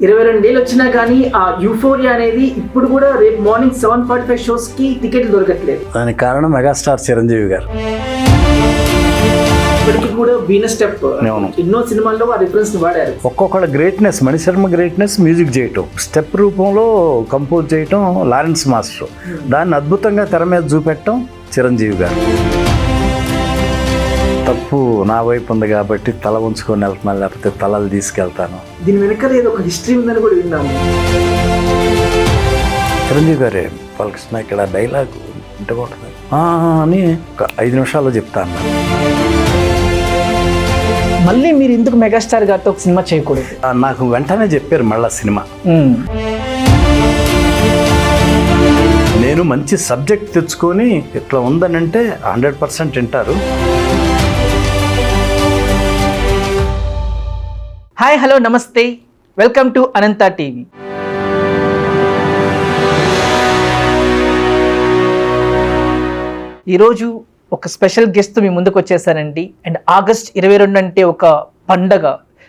22 ఏళ్ళు వచ్చినా కానీ ఆ యూఫోరియా అనేది ఇప్పుడు కూడా రేపు మార్నింగ్ 7:45 షోస్కి టికెట్లు దొరకట్లేదు. దానికి కారణం మెగాస్టార్ చిరంజీవి గారు. ఇప్పటికీ కూడా వీనస్ స్టెప్ ఎన్నో సినిమాల్లో ఆ రిఫరెన్స్ వాడారు. ఒక్కొక్కళ్ళ గ్రేట్నెస్, మణిశర్మ గ్రేట్నెస్ మ్యూజిక్ చేయటం, స్టెప్ రూపంలో కంపోజ్ చేయటం లారెన్స్ మాస్టర్, దాన్ని అద్భుతంగా తెర మీద చూపెట్టడం చిరంజీవి గారు. తప్పు నా వైపు ఉంది కాబట్టి తల ఉంచుకొని వెళ్తున్నాను, లేకపోతే తలలు తీసుకెళ్తాను. దీని వెనకాల ఏదో ఒక హిస్టరీ ఉందని కూడా విన్నాము. చిరంజీవి గారే బాలకృష్ణ ఇక్కడ డైలాగ్ ఉంటే బాగుంటుంది అని ఒక 5 నిమిషాల్లో చెప్తాను. మళ్ళీ మీరు ఎందుకు మెగాస్టార్ గారితో ఒక సినిమా చేయకూడదు? నాకు వెంటనే చెప్పారు మళ్ళా సినిమా. నేను మంచి సబ్జెక్ట్ తెచ్చుకొని ఇట్లా ఉందని అంటే 100% వింటారు. హాయ్, హలో, నమస్తే, వెల్కమ్ టు అనంత టీవీ. ఈరోజు ఒక స్పెషల్ గెస్ట్ మీ ముందుకు వచ్చేసానండి. అండ్ ఆగస్ట్ 22 అంటే ఒక పండగ,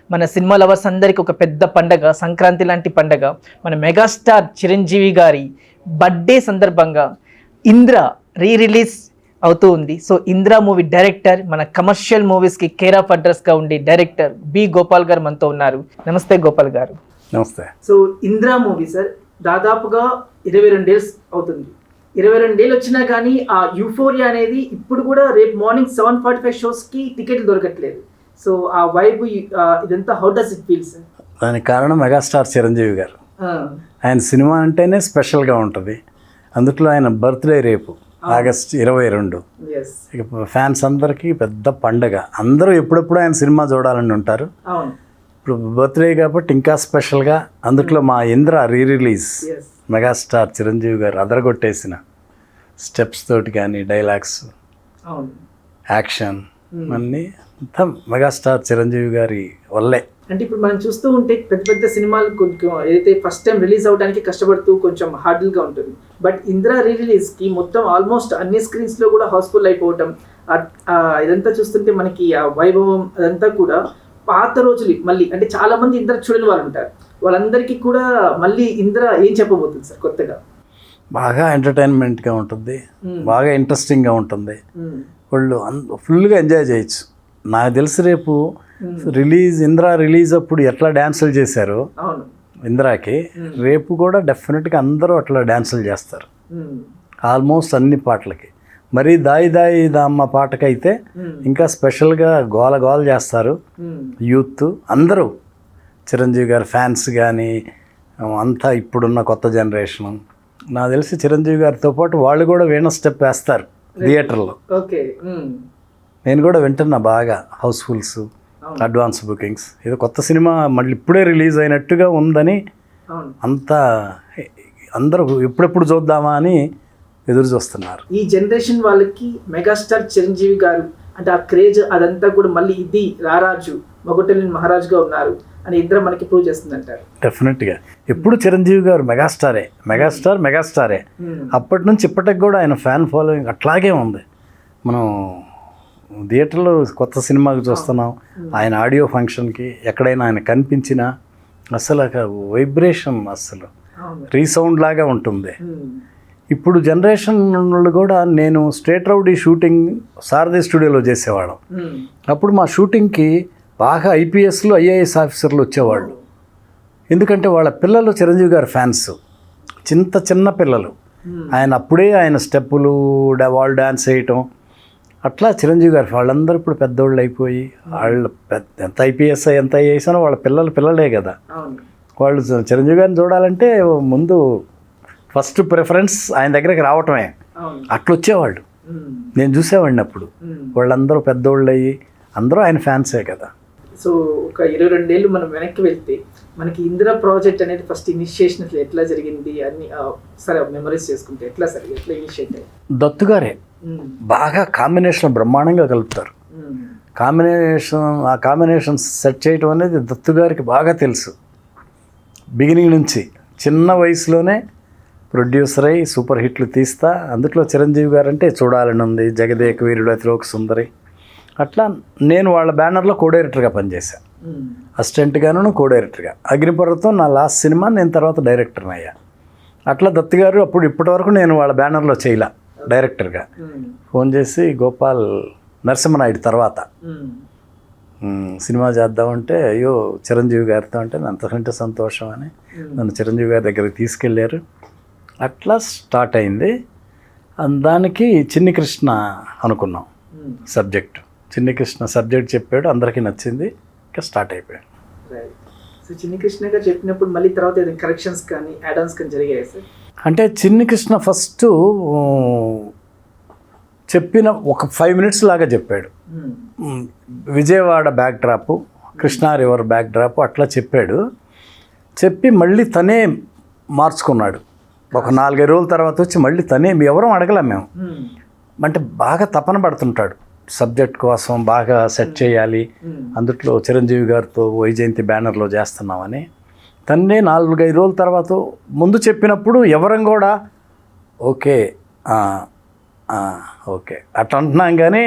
మన సినిమా లవర్స్ అందరికీ ఒక పెద్ద పండగ, సంక్రాంతి లాంటి పండగ. మన మెగాస్టార్ చిరంజీవి గారి బర్త్డే సందర్భంగా ఇంద్ర రిలీజ్ అవుతూ ఉంది. సో ఇంద్ర మూవీ డైరెక్టర్, మన కమర్షియల్ మూవీస్కి కేర్ ఆఫ్ అడ్రస్గా ఉండే డైరెక్టర్ బి గోపాల్ గారు మనతో ఉన్నారు. నమస్తే గోపాల్ గారు. నమస్తే. సో ఇంద్ర మూవీ సార్ దాదాపుగా 22 ఏళ్ళు అవుతుంది. 22 ఏళ్ళు వచ్చినా కానీ ఆ యూఫోరియా అనేది ఇప్పుడు కూడా రేపు మార్నింగ్ 7:45 షోస్కి టికెట్లు దొరకట్లేదు. సో ఆ వైబ్ ఇదంతా how does it feel sir? దానికి కారణం మెగాస్టార్ చిరంజీవి గారు. ఆయన సినిమా అంటేనే స్పెషల్గా ఉంటుంది. అందులో ఆయన బర్త్డే రేపు ఆగస్ట్ 22. ఇక ఫ్యాన్స్ అందరికీ పెద్ద పండగ. అందరూ ఎప్పుడెప్పుడు ఆయన సినిమా చూడాలని ఉంటారు. ఇప్పుడు బర్త్డే కాబట్టి ఇంకా స్పెషల్గా. అందులో మా ఇంద్ర రిలీజ్ మెగాస్టార్ చిరంజీవి గారు అదరగొట్టేసిన స్టెప్స్ తోటి కానీ డైలాగ్స్, యాక్షన్ అన్నీ అంతా మెగాస్టార్ చిరంజీవి గారి వల్లే. అంటే ఇప్పుడు మనం చూస్తూ ఉంటే పెద్ద పెద్ద సినిమాలు కొంచెం ఏదైతే ఫస్ట్ టైం రిలీజ్ అవడానికి కష్టపడుతూ కొంచెం హార్డ్గా ఉంటుంది. బట్ ఇంద్ర రిలీజ్కి మొత్తం ఆల్మోస్ట్ అన్ని స్క్రీన్స్లో కూడా హౌస్ఫుల్ అయిపోవటం, ఇదంతా చూస్తుంటే మనకి ఆ వైభవం అదంతా కూడా పాత రోజులు మళ్ళీ. అంటే చాలా మంది ఇంద్ర చూడని వాళ్ళు ఉంటారు, వాళ్ళందరికీ కూడా మళ్ళీ ఇంద్ర ఏం చెప్పబోతుంది సార్ కొత్తగా? బాగా ఎంటర్టైన్మెంట్గా ఉంటుంది, బాగా ఇంట్రెస్టింగ్గా ఉంటుంది. వాళ్ళు ఫుల్గా ఎంజాయ్ చేయొచ్చు. నాకు తెలిసి రేపు ఇంద్ర రిలీజ్ అప్పుడు ఎట్లా డ్యాన్సులు చేశారు ఇంద్రాకి, రేపు కూడా డెఫినెట్గా అందరూ అట్లా డ్యాన్సులు చేస్తారు ఆల్మోస్ట్ అన్ని పాటలకి. మరి దాయి దాయి దామ్మ పాటకైతే ఇంకా స్పెషల్గా గోల గోల చేస్తారు యూత్ అందరూ. చిరంజీవి గారి ఫ్యాన్స్ కానీ అంతా ఇప్పుడున్న కొత్త జనరేషన్. నాకు తెలిసి చిరంజీవి గారితో పాటు వాళ్ళు కూడా వీణ స్టెప్ వేస్తారు థియేటర్లో. నేను కూడా వింటున్నా బాగా. హౌస్ఫుల్స్, అడ్వాన్స్ బుకింగ్స్, ఏదో కొత్త సినిమా మళ్ళీ ఇప్పుడే రిలీజ్ అయినట్టుగా ఉందని అంతా అందరూ ఎప్పుడెప్పుడు చూద్దామా అని ఎదురు చూస్తున్నారు. ఈ జనరేషన్ వాళ్ళకి మెగాస్టార్ చిరంజీవి గారు అంటే ఆ క్రేజ్ అదంతా కూడా మళ్ళీ ఇది రారాజు మొగటలిని మహారాజుగా ఉన్నారు అని ఇద్దరు మనకి ప్రూవ్ చేస్తుంది అంటారు. డెఫినెట్గా ఎప్పుడు చిరంజీవి గారు మెగాస్టారే. అప్పటి నుంచి ఇప్పటికి కూడా ఆయన ఫ్యాన్ ఫాలోయింగ్ అట్లాగే ఉంది. మనం థియేటర్లో కొత్త సినిమాకి చూస్తున్నాం, ఆయన ఆడియో ఫంక్షన్కి ఎక్కడైనా ఆయన కనిపించినా అసలు వైబ్రేషన్ అసలు రీసౌండ్ లాగా ఉంటుంది. ఇప్పుడు జనరేషన్ వాళ్ళు కూడా, నేను స్టేట్ రౌడీ షూటింగ్ సారథి స్టూడియోలో చేసేవాళ్ళం. అప్పుడు మా షూటింగ్కి బాగా ఐపీఎస్లు ఐఏఎస్ ఆఫీసర్లు వచ్చేవాళ్ళు. ఎందుకంటే వాళ్ళ పిల్లలు చిరంజీవి గారి ఫ్యాన్స్, చిన్న పిల్లలు. ఆయన స్టెప్పులు వాళ్ళు డ్యాన్స్ చేయటం అట్లా చిరంజీవి గారు వాళ్ళందరూ ఇప్పుడు పెద్దోళ్ళు అయిపోయి, వాళ్ళు ఎంత ఐపీఎస్ ఎంత ఐఏఎస్ అనో వాళ్ళ పిల్లలే కదా. వాళ్ళు చిరంజీవి గారిని చూడాలంటే ముందు ఫస్ట్ ప్రిఫరెన్స్ ఆయన దగ్గరికి రావటమే. అట్లా వచ్చేవాళ్ళు, నేను చూసేవాడిని అప్పుడు. వాళ్ళందరూ పెద్దోళ్ళు అయ్యి అందరూ ఆయన ఫ్యాన్సే కదా. సో ఒక 22 ఏళ్ళు మనం వెనక్కి వెళ్తే మనకి ఇందిర ప్రాజెక్ట్ అనేది ఫస్ట్ ఇనిషియేషన్ ఎట్లా జరిగింది అని సరే మెమరీస్ చేసుకుంటే ఎట్లా ఇనిషియేట్ అయ్యి? దత్తు గారే బాగా కాంబినేషన్ బ్రహ్మాండంగా కలుపుతారు. కాంబినేషన్ సెట్ చేయటం అనేది దత్తు గారికి బాగా తెలుసు. బిగినింగ్ నుంచి చిన్న వయసులోనే ప్రొడ్యూసర్ అయ్యి సూపర్ హిట్లు తీస్తా. అందులో చిరంజీవి గారు అంటే చూడాలని ఉంది, జగదేక వీరుడు, అతిలోక సుందరి, అట్లా నేను వాళ్ళ బ్యానర్లో కో డైరెక్టర్గా పనిచేశాను. అసిస్టెంట్గాను కో డైరెక్టర్గా. అగ్నిపర్వతం నా లాస్ట్ సినిమా, నేను తర్వాత డైరెక్టర్ని అయ్యా. అట్లా దత్తు గారు అప్పుడు ఇప్పటివరకు నేను వాళ్ళ బ్యానర్లో చేయలే డైరెక్టర్గా. ఫోన్ చేసి గోపాల్ నరసింహనాయుడు తర్వాత సినిమా చేద్దామంటే, అయ్యో చిరంజీవి గారితో అంటే అంతకంటే సంతోషం అని నన్ను చిరంజీవి గారి దగ్గరికి తీసుకెళ్ళారు. అట్లా స్టార్ట్ అయింది. దానికి చిన్ని కృష్ణ అనుకున్నాం సబ్జెక్ట్. చిన్ని కృష్ణ సబ్జెక్ట్ చెప్పాడు, అందరికీ నచ్చింది, ఇంకా స్టార్ట్ అయిపోయాడు. సో చిన్ని కృష్ణ గారు చెప్పినప్పుడు మళ్ళీ తర్వాత ఏదైనా కరెక్షన్స్ కానీ యాడ్-ఆన్స్ కానీ జరిగాయి సార్? అంటే చిన్ని కృష్ణ ఫస్ట్ చెప్పిన ఒక 5 minutes లాగా చెప్పాడు. Vijayawada back drop, Krishna river back drop అట్లా చెప్పాడు. చెప్పి మళ్ళీ తనే మార్చుకున్నాడు. ఒక 4-5 రోజుల తర్వాత వచ్చి మళ్ళీ తనే, ఎవరం అడగలేం మేము, అంటే బాగా తపన పడుతుంటాడు సబ్జెక్ట్ కోసం, బాగా సెట్ చేయాలి, అందుట్లో చిరంజీవి గారితో వైజయంతి బ్యానర్లో చేస్తున్నామని. తన్నే 4-5 రోజుల తర్వాత ముందు చెప్పినప్పుడు ఎవరం కూడా ఓకే ఓకే అట్లా అంటున్నాం, కానీ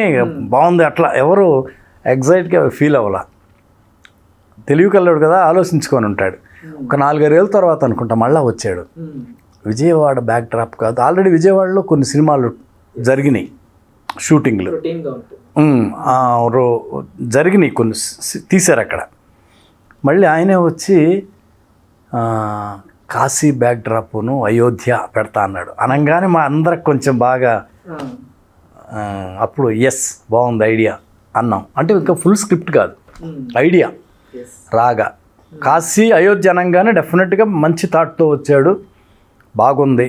బాగుంది అట్లా ఎవరు ఎగ్జైట్గా ఫీల్ అవ్వాల. తెలివి కల్లాడు కదా, ఆలోచించుకొని ఉంటాడు. ఒక 4-5 రోజుల తర్వాత అనుకుంటా మళ్ళీ వచ్చాడు. విజయవాడ బ్యాక్ డ్రాప్ కాదు, ఆల్రెడీ విజయవాడలో కొన్ని సినిమాలు జరిగినాయి, షూటింగ్లు జరిగినాయి, కొన్ని తీశారు అక్కడ. మళ్ళీ ఆయనే వచ్చి కాశీ బ్యాక్ డ్రాప్ను అయోధ్య పెడతా అన్నాడు. అనగానే మా అందరికి కొంచెం బాగా అప్పుడు ఎస్ బాగుంది ఐడియా అన్నాం. అంటే ఇంకా ఫుల్ స్క్రిప్ట్ కాదు, ఐడియా రాగా. కాశీ అయోధ్య అనగానే డెఫినెట్గా మంచి థాట్తో వచ్చాడు, బాగుంది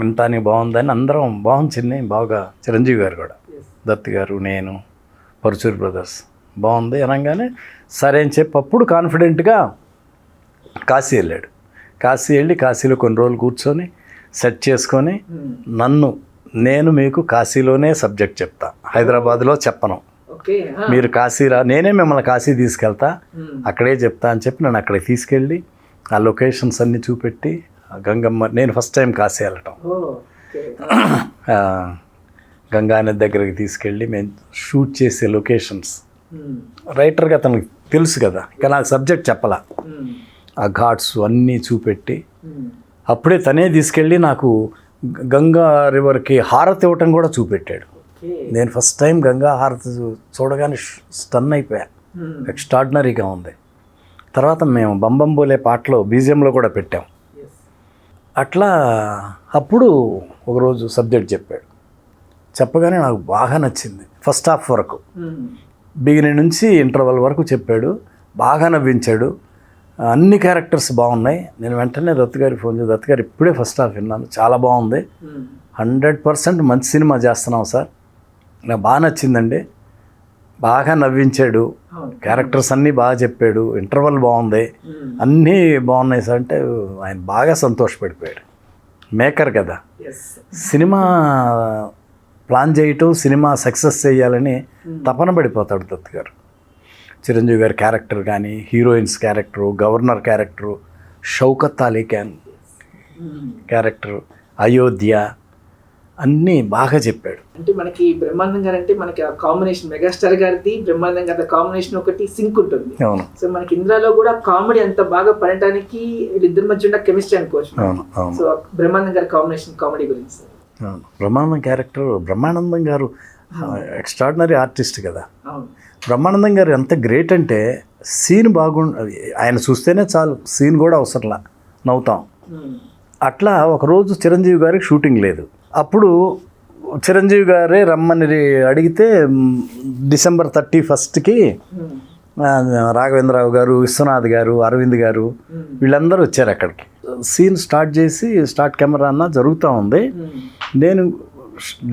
వింటానికి బాగుందని అందరం బాగుంది చిన్ని, బాగా చిరంజీవి గారు కూడా, దత్తు గారు, నేను, పరుచూరి బ్రదర్స్ బాగుంది అనగానే సరే అని చెప్పి అప్పుడు కాన్ఫిడెంట్గా కాశీ వెళ్ళాడు. కాశీ వెళ్ళి కాశీలో కొన్ని రోజులు కూర్చొని సెట్ చేసుకొని, నేను మీకు కాశీలోనే సబ్జెక్ట్ చెప్తా, హైదరాబాద్లో చెప్పను, మీరు కాశీ నేనే మిమ్మల్ని కాశీ తీసుకెళ్తా, అక్కడే చెప్తా అని చెప్పి నన్ను అక్కడికి తీసుకెళ్ళి ఆ లొకేషన్స్ అన్నీ చూపెట్టి, గంగమ్మ, నేను ఫస్ట్ టైం కాశీ వెళ్ళటం, గంగా నది దగ్గరికి తీసుకెళ్ళి మేము షూట్ చేసే లొకేషన్స్, రైటర్గా తనకు తెలుసు కదా, ఇంకా నాకు సబ్జెక్ట్ చెప్పాల, ఆ ఘాట్స్ అన్నీ చూపెట్టి అప్పుడే తనే తీసుకెళ్ళి నాకు గంగా రివర్కి హారతి ఇవ్వటం కూడా చూపెట్టాడు. నేను ఫస్ట్ టైం గంగా హారతి చూడగానే స్టన్ అయిపోయా, ఎక్స్ట్రాడినరీగా ఉంది. తర్వాత మేము బంబంబోలే పాటలో బీజియంలో కూడా పెట్టాం. అట్లా అప్పుడు ఒకరోజు సబ్జెక్ట్ చెప్పాడు, చెప్పగానే నాకు బాగా నచ్చింది. ఫస్ట్ హాఫ్ వరకు, బిగినింగ్ నుంచి ఇంటర్వల్ వరకు చెప్పాడు, బాగా నవ్వించాడు, అన్ని క్యారెక్టర్స్ బాగున్నాయి. నేను వెంటనే దత్తు గారికి ఫోన్ చేసి, దత్తు గారు ఇప్పుడే ఫస్ట్ హాఫ్ విన్నాను, చాలా బాగుంది, 100% మంచి సినిమా చేస్తున్నాం సార్, నాకు బాగా నచ్చిందండి, బాగా నవ్వించాడు, క్యారెక్టర్స్ అన్నీ బాగా చెప్పాడు, ఇంటర్వల్ బాగుంది, అన్నీ బాగున్నాయి సార్ అంటే ఆయన బాగా సంతోషపడిపోయాడు. మేకర్ కదా, సినిమా ప్లాన్ చేయటం, సినిమా సక్సెస్ చేయాలని తపన పడిపోతాడు దత్తు గారు. చిరంజీవి గారి క్యారెక్టర్ కానీ, heroines character, governor character, Shaukat Ali Khan character, Ayodhya అన్నీ బాగా చెప్పాడు. అంటే మనకి బ్రహ్మానందం గారు అంటే మనకి ఆ కాంబినేషన్, మెగాస్టార్ గారిది బ్రహ్మానందం గారి కాంబినేషన్ ఒకటి సింక్ ఉంటుంది. అవును. సో మనకి ఇంద్రాలో కూడా కామెడీ అంత బాగా పడటానికి వీళ్ళిద్దరి మధ్య ఉన్న కెమిస్ట్రీ అనుకోవచ్చు. అవును అవును. సో బ్రహ్మానందం గారి కాంబినేషన్ కామెడీ గురించి. అవును, బ్రహ్మానందం క్యారెక్టర్, బ్రహ్మానందం గారు ఎక్స్ట్రాడినరీ ఆర్టిస్ట్ కదా. అవును. బ్రహ్మానందం గారు ఎంత గ్రేట్ అంటే సీన్ ఆయన చూస్తేనే చాలు, సీన్ కూడా అవసరంలా, నవ్వుతాం. అట్లా ఒకరోజు చిరంజీవి గారికి షూటింగ్ లేదు. అప్పుడు చిరంజీవి గారే రమ్మని అడిగితే December 31కి రాఘవేంద్రరావు గారు, విశ్వనాథ్ గారు, అరవింద్ గారు వీళ్ళందరూ వచ్చారు అక్కడికి. సీన్ స్టార్ట్ చేసి స్టార్ట్ కెమెరా అన్న జరుగుతూ ఉంది. నేను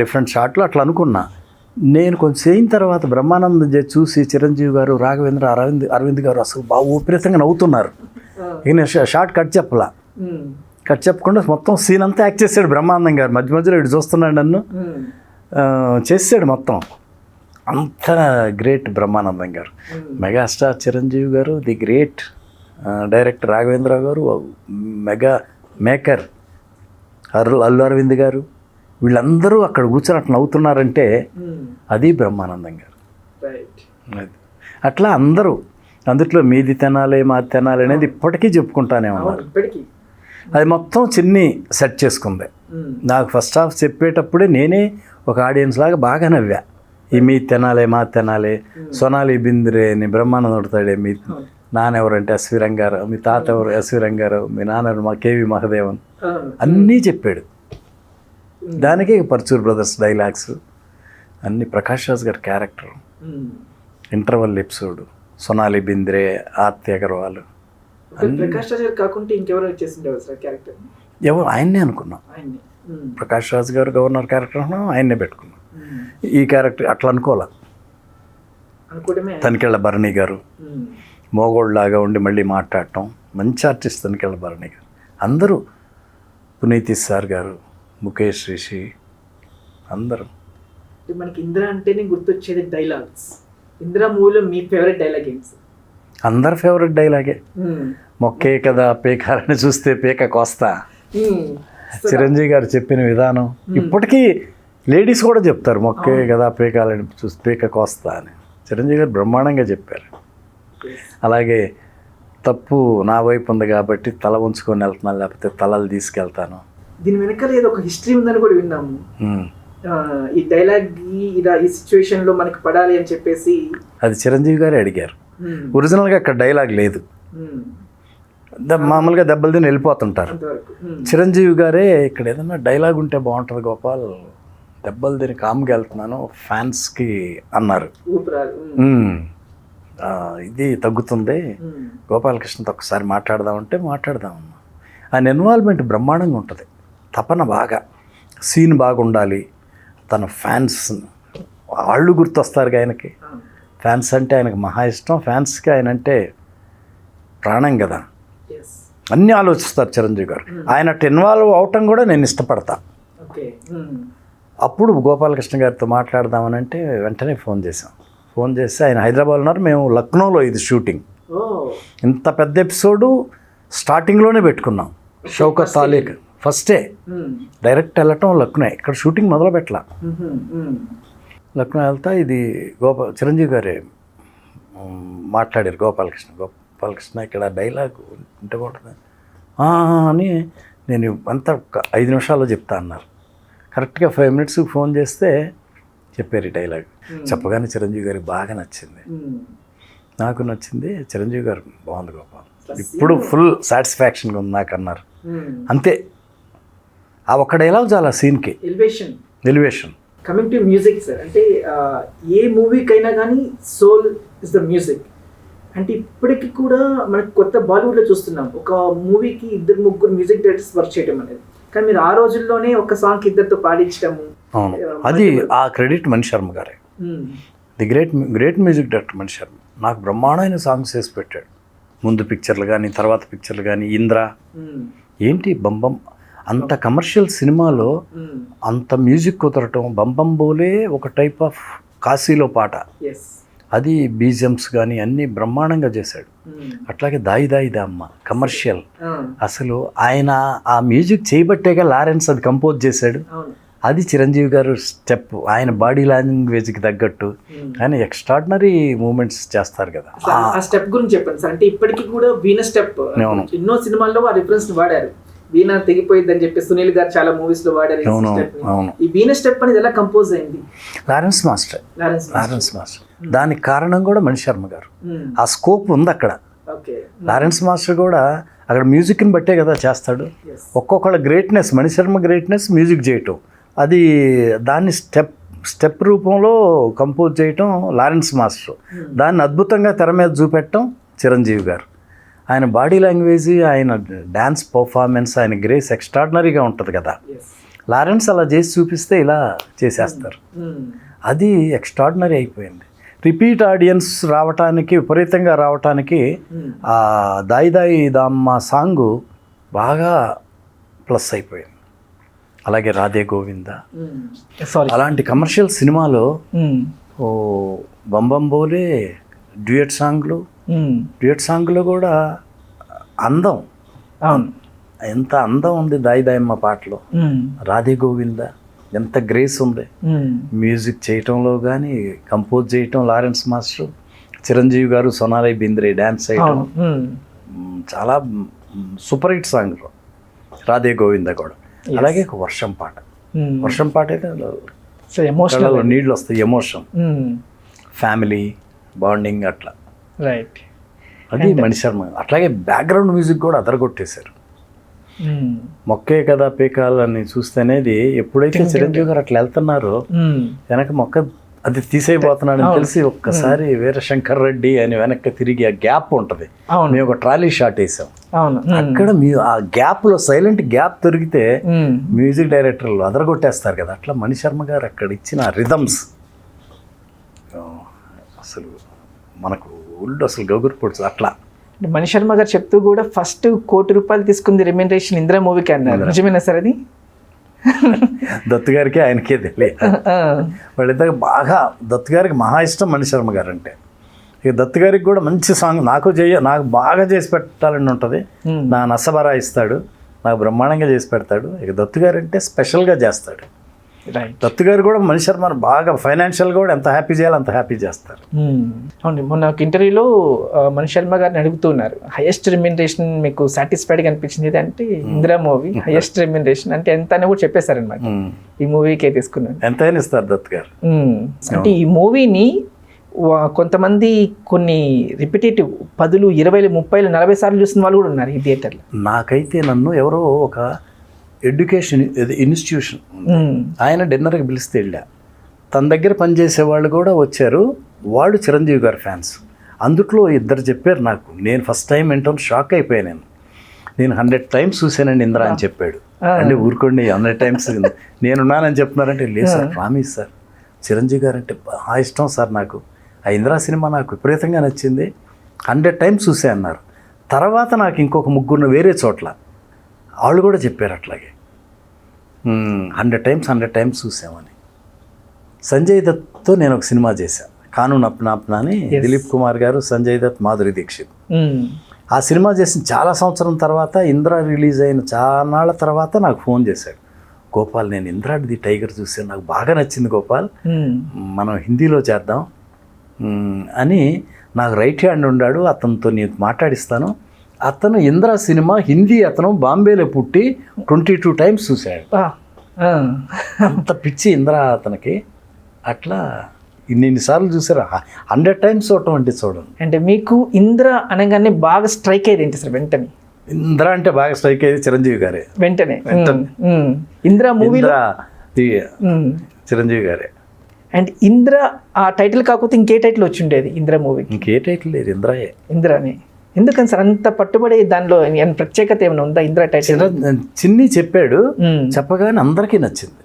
డిఫరెంట్ షాట్లు అట్లా అనుకున్నా. నేను కొంచెం అయిన తర్వాత బ్రహ్మానందం చూసి చిరంజీవి గారు, రాఘవేంద్ర, అరవింద్ గారు అసలు బాగా ఊపిరితంగా నవ్వుతున్నారు. ఇక నేను షార్ట్ కట్ చెప్పలా, కట్ చెప్పకుండా మొత్తం సీన్ అంతా యాక్ట్ చేశాడు బ్రహ్మానందం గారు. మధ్య మధ్యలో ఇటు చూస్తున్నాడు, నన్ను చేసాడు మొత్తం. అంత గ్రేట్ బ్రహ్మానందం గారు. మెగాస్టార్ చిరంజీవి గారు, ది గ్రేట్ డైరెక్టర్ రాఘవేంద్రరావు గారు, మెగా మేకర్ అల్లు అరవింద్ గారు, వీళ్ళందరూ అక్కడ కూర్చొని అట్లా నవ్వుతున్నారంటే అది బ్రహ్మానందం గారు. అట్లా అందరూ అందుట్లో మీది తినాలి మాది తినాలి అనేది ఇప్పటికీ చెప్పుకుంటానే ఉన్నారు. ఇప్పటికీ అది మొత్తం చిన్ని సెట్ చేసుకుంది. నాకు ఫస్ట్ హాఫ్ చెప్పేటప్పుడే నేనే ఒక ఆడియన్స్ లాగా బాగా నవ్వా. ఈ మీది తినాలి మాది తినాలి, సోనాలి బింద్రే అని బ్రహ్మానందం కొడతాడే, మీ నాన్న ఎవరంటే ఎస్వి రంగారావు, మీ తాత ఎవరు ఎస్వి రంగారావు, మీ నాన్న మా కేవి మహదేవన్ అన్నీ చెప్పాడు. దానికి పర్చూర్ బ్రదర్స్ డైలాగ్స్ అన్ని, ప్రకాష్ రాజ్ గారి character, interval episode, Sonali Bendre, Aarti Agarwal, Prakash Raj గారు కాకుండా ఇంకెవరు వచ్చేసిండేవారు సార్ క్యారెక్టర్? ఎవరు ఆయన్నే అనుకున్నాం. ప్రకాష్ రాజ్ గారు గవర్నర్ క్యారెక్టర్ అనుకున్నాం, ఆయన్నే పెట్టుకున్నాం. ఈ క్యారెక్టర్ అట్లా అనుకోలే. తనికెళ్ళ భరణి గారు మోగోళ్ళలాగా ఉండి మళ్ళీ మాట్లాడటం, మంచి ఆర్టిస్ట్ తనికెళ్ళ భరణి గారు. అందరూ, పునీత్ సార్ గారు, ముఖేష్ రిషి, అందరూ. మనకి ఇందిరా అంటేనే గుర్తొచ్చేది డైలాగ్స్. ఇందిరా మూవీలో మీ ఫేవరెట్ డైలాగ్ ఏంటి? అందరు ఫేవరెట్ డైలాగే. మొక్కే కదా పేకాలని చూస్తే పేక కోస్తా. చిరంజీవి గారు చెప్పిన విధానం ఇప్పటికీ లేడీస్ కూడా చెప్తారు, మొక్కే కదా పేకాలని చూస్తే పేక కోస్తా అని. చిరంజీవి గారు బ్రహ్మాండంగా చెప్పారు. అలాగే తప్పు నా వైపు ఉంది కాబట్టి తల ఉంచుకొని వెళ్తున్నాను, లేకపోతే తలలు తీసుకెళ్తాను. దీని వెనకాల ఏదో ఒక హిస్టరీ ఉందని కూడా విన్నాము. ఈ డైలాగ్ ఈ సిచ్యువేషన్ లో మనకి పడాలి అని చెప్పేసి అది చిరంజీవి గారే అడిగారు. ఒరిజినల్గా అక్కడ డైలాగ్ లేదు, మామూలుగా దెబ్బలు తిని వెళ్ళిపోతుంటారు. చిరంజీవి గారే ఇక్కడ ఏదన్నా డైలాగ్ ఉంటే బాగుంటుంది గోపాల్, దెబ్బలు తిని కామ్గా వెళ్తున్నాను ఫ్యాన్స్కి అన్నారు. ఇది తగ్గుతుంది, గోపాలకృష్ణతో ఒకసారి మాట్లాడదామంటే మాట్లాడదామన్నా. ఆయన ఇన్వాల్వ్మెంట్ బ్రహ్మాండంగా ఉంటుంది, తపన బాగా, సీన్ బాగుండాలి. తన ఫ్యాన్స్ వాళ్ళు గుర్తొస్తారు ఆయనకి. ఫ్యాన్స్ అంటే ఆయనకు మహా ఇష్టం, ఫ్యాన్స్కి ఆయన అంటే ప్రాణం కదా. అన్నీ ఆలోచిస్తారు చిరంజీవి గారు. ఆయన ఇన్వాల్వ్ అవటం కూడా నేను ఇష్టపడతా. అప్పుడు గోపాలకృష్ణ గారితో మాట్లాడదామని అంటే వెంటనే ఫోన్ చేశాం. ఫోన్ చేస్తే ఆయన హైదరాబాద్ ఉన్నారు, మేము లక్నోలో ఇది షూటింగ్. ఇంత పెద్ద ఎపిసోడు స్టార్టింగ్లోనే పెట్టుకున్నాం. షౌకత్ తాలీక్ ఫస్టే డైరెక్ట్ వెళ్ళటం లక్నో, ఇక్కడ షూటింగ్ మొదలు పెట్టలా. లక్నో వెళ్తా ఇది చిరంజీవి గారే మాట్లాడారు. గోపాలకృష్ణ ఇక్కడ డైలాగ్ ఉంటే బాగుంటుంది అని నేను అంతా 5 నిమిషాల్లో చెప్తా అన్నారు. కరెక్ట్గా 5 మినిట్స్కి ఫోన్ చేస్తే చెప్పారు ఈ డైలాగ్. చెప్పగానే చిరంజీవి గారికి బాగా నచ్చింది, నాకు నచ్చింది. చిరంజీవి గారు బాగుంది గోపాల్, ఇప్పుడు ఫుల్ సాటిస్ఫాక్షన్గా ఉంది నాకు అన్నారు. అంతే, ఆ ఒక్క డైలాగ్ చాలా సీన్కి elevation. Coming to music sir, అంటే ఏ మూవీకైనా కానీ సోల్ ఇస్ ద మ్యూజిక్. అంటే ఇప్పటికి కూడా మనకు కొత్త బాలీవుడ్లో చూస్తున్నాం, ఒక మూవీకి 2-3 మ్యూజిక్ డైరెక్టర్స్ వర్క్ చేయడం అనేది. కానీ మీరు ఆ రోజుల్లోనే ఒక సాంగ్ ఇద్దరితో పాడించడము, అవును, అది ఆ క్రెడిట్ మణి శర్మ గారే. The great music director Mani Sharma నాకు బ్రహ్మాండమైన సాంగ్స్ వేసి పెట్టాడు. ముందు పిక్చర్లు కానీ తర్వాత పిక్చర్లు కానీ, ఇంద్ర ఏంటి బంబం, అంత కమర్షియల్ సినిమాలో అంత మ్యూజిక్ కుదరటం. బంబం బోలే ఒక టైప్ ఆఫ్ కాశీలో పాట, అది బీజిఎమ్స్ కానీ అన్నీ బ్రహ్మాండంగా చేశాడు. అట్లాగే దాయి దాయి దామ్మ కమర్షియల్. అసలు ఆయన ఆ మ్యూజిక్ చేయబట్టేగా లారెన్స్ అది కంపోజ్ చేశాడు. అది చిరంజీవి గారు స్టెప్, ఆయన బాడీ లాంగ్వేజ్కి తగ్గట్టు ఆయన ఎక్స్ట్రాడినరీ మూమెంట్స్ చేస్తారు కదా. ఆ స్టెప్ గురించి చెప్పండి సార్. అంటే ఇప్పటికీ కూడా వీణ స్టెప్ ఎన్నో సినిమాల్లో ఆ రిఫరెన్స్ వాడారు. వీణ తెగిపోయింది అని చెప్పి సునీల్ గారు చాలా మూవీస్ లో వాడారు. ఈ వీణ స్టెప్ అనేది ఎలా కంపోజ్ అయింది? Lawrence master. దానికి కారణం కూడా మణి శర్మ గారు. ఆ స్కోప్ ఉంది అక్కడ. లారెన్స్ మాస్టర్ కూడా అక్కడ మ్యూజిక్ని బట్టే కదా చేస్తాడు. ఒక్కొక్కళ్ళ greatness, Mani Sharma greatness music చేయటం, అది దాన్ని స్టెప్ రూపంలో కంపోజ్ చేయటం లారెన్స్ మాస్టర్. దాన్ని అద్భుతంగా తెర మీద చూపెట్టడం చిరంజీవి గారు. ఆయన బాడీ లాంగ్వేజ్, ఆయన డ్యాన్స్ పర్ఫార్మెన్స్, ఆయన గ్రేస్ ఎక్స్ట్రాడినరీగా ఉంటుంది కదా. లారెన్స్ అలా చేసి చూపిస్తే ఇలా చేసేస్తారు. అది ఎక్స్ట్రాడినరీ అయిపోయింది. రిపీట్ ఆడియన్స్ రావటానికి, విపరీతంగా రావటానికి ఆ దాయి దాయి దామ్మ సాంగు బాగా ప్లస్ అయిపోయింది. అలాగే రాధే గోవింద, అలాంటి కమర్షియల్ సినిమాలో ఓ బంబం బోలే డ్యూయట్ సాంగ్లో కూడా అందం, ఎంత అందం ఉంది దాయి దాయమ్మ పాటలో. రాధే గోవింద ఎంత గ్రేస్ ఉంది మ్యూజిక్ చేయటంలో కానీ, కంపోజ్ చేయటం లారెన్స్ మాస్టర్. చిరంజీవి గారు సోనాలి బింద్రే డ్యాన్స్ చేయడం అవును. చాలా super hit song Radhe Govinda కూడా. అలాగే ఒక వర్షం పాట అయితే సో ఎమోషనల్ కళ్ళలో నీళ్ళు వస్తాయి, ఎమోషన్, ఫ్యామిలీ బాండింగ్ అట్లా. రైట్. అది మణిశర్మ. అట్లాగే బ్యాక్గ్రౌండ్ మ్యూజిక్ కూడా అదరగొట్టేశారు. మొక్కే కదా పీకాలు అని చూస్తేనేది ఎప్పుడైతే చిరంజీవి గారు అట్లా వెళ్తున్నారో వెనక మొక్క అది తీసేయబోతున్నాడని తెలిసి ఒక్కసారి వీరశంకర్ రెడ్డి అని వెనక్కి తిరిగి ఆ గ్యాప్ ఉంటుంది. మేము ఒక ట్రాలీ షాట్ వేసాం. అక్కడ ఆ గ్యాప్ లో సైలెంట్ గ్యాప్ దొరికితే మ్యూజిక్ డైరెక్టర్లు అదరగొట్టేస్తారు కదా. అట్లా మణిశర్మ గారు అక్కడ ఇచ్చిన రిథమ్స్ అసలు మనకు ఒళ్ళు అసలు గగురు పొడుచు. అట్లా మణిశర్మ గారు చెప్తూ కూడా ఫస్ట్ ₹1,00,00,000 తీసుకుంది రెమ్యూనరేషన్ ఇందిరా మూవీకి అన్నారు. నిజమేనా సార్ అది? దత్తు గారికి ఆయనకే తెలియదు. వాళ్ళిద్దరికి బాగా దత్తు గారికి మహా ఇష్టం మణిశర్మ గారు అంటే. ఇక దత్తు గారికి కూడా మంచి సాంగ్ నాకు బాగా చేసి పెట్టాలని ఉంటుంది. నా నసబరా ఇస్తాడు, నాకు బ్రహ్మాండంగా చేసి పెడతాడు. ఇక దత్తు గారు అంటే స్పెషల్గా చేస్తాడు. దత్తు గారు కూడా మణిశర్మను బాగా ఫైనాన్షియల్గా కూడా ఎంత హ్యాపీ చేయాలో అంత హ్యాపీ చేస్తారు. అవును, మొన్న ఒక ఇంటర్వ్యూలో మణిశర్మ గారిని అడుగుతున్నారు, హైయెస్ట్ రెమ్యూనరేషన్ మీకు సాటిస్ఫైడ్గా అనిపించింది అంటే ఇందిరా మూవీ హైయెస్ట్ రెమ్యూనరేషన్ అంటే ఎంత అని కూడా చెప్పేశారనమాట. ఈ మూవీకే తీసుకున్నాను. ఎంతైనా ఇస్తారు దత్తు గారు. అంటే ఈ మూవీని కొంతమంది కొన్ని రిపిటేటివ్ 10, 20, 30, 40 సార్లు చూసిన వాళ్ళు కూడా ఉన్నారు ఈ థియేటర్లో. నాకైతే నన్ను ఎవరో ఒక ఎడ్యుకేషన్ ఇన్స్టిట్యూషన్ ఆయన డిన్నర్కి పిలిస్తే వెళ్ళా. తన దగ్గర పనిచేసే వాళ్ళు కూడా వచ్చారు. వాళ్ళు చిరంజీవి గారి ఫ్యాన్స్. అందుట్లో ఇద్దరు చెప్పారు నాకు. నేను ఫస్ట్ టైం వింటాను, షాక్ అయిపోయాను. నేను 100 times చూశానండి ఇంద్ర అని చెప్పాడు. అంటే ఊరుకోండి 100 times నేనున్నానని చెప్తున్నారంటే, లేదు సార్ ప్రామిస్ సార్, చిరంజీవి గారు అంటే బాగా ఇష్టం సార్ నాకు. ఆ ఇంద్రా సినిమా నాకు విపరీతంగా నచ్చింది, 100 times చూసే అన్నారు. తర్వాత నాకు ఇంకొక 3 వేరే చోట్ల వాళ్ళు కూడా చెప్పారు అట్లాగే 100 times చూసామని. సంజయ్ దత్తో నేను ఒక సినిమా చేశాను, కానూన్ అప్నా అప్నా అని. దిలీప్ కుమార్ గారు, సంజయ్ దత్, మాధురి దీక్షిత్. ఆ సినిమా చేసిన చాలా సంవత్సరం తర్వాత ఇంద్ర రిలీజ్ అయిన చాలా నాళ్ళ తర్వాత నాకు ఫోన్ చేశాడు, గోపాల్ నేను ఇంద్రాది టైగర్ చూసాను, నాకు బాగా నచ్చింది గోపాల్, మనం హిందీలో చేద్దాం అని. నాకు రైట్ హ్యాండ్ ఉన్నాడు, అతనితో నేను మాట్లాడిస్తాను. అతను ఇంద్ర సినిమా హిందీ అతను బాంబేలో పుట్టి 22 times చూశాడు. అంత పిచ్చి ఇంద్ర అతనికి. అట్లా ఇన్నిసార్లు చూసారు. 100 times చూడటం అంటే చూడండి. అంటే మీకు ఇంద్ర అనగానే బాగా స్ట్రైక్ అయ్యేది ఏంటి సార్? వెంటనే ఇంద్ర అంటే బాగా స్ట్రైక్ అయ్యేది చిరంజీవి గారే. వెంటనే ఇంద్ర మూవీ చిరంజీవి గారే. అండ్ ఇంద్ర ఆ టైటిల్ కాకపోతే ఇంకే టైటిల్ వచ్చి ఉండేది ఇంద్ర మూవీ? ఇంకే టైటిల్ లేదు, ఇంద్రాయే. ఇంద్రానే. ఎందుకని సార్ అంత పట్టుబడి దానిలో ప్రత్యేకత ఏమైనా ఉందా ఇంద్ర టైటిల్? చిన్ని చెప్పాడు, చెప్పగానే అందరికీ నచ్చింది.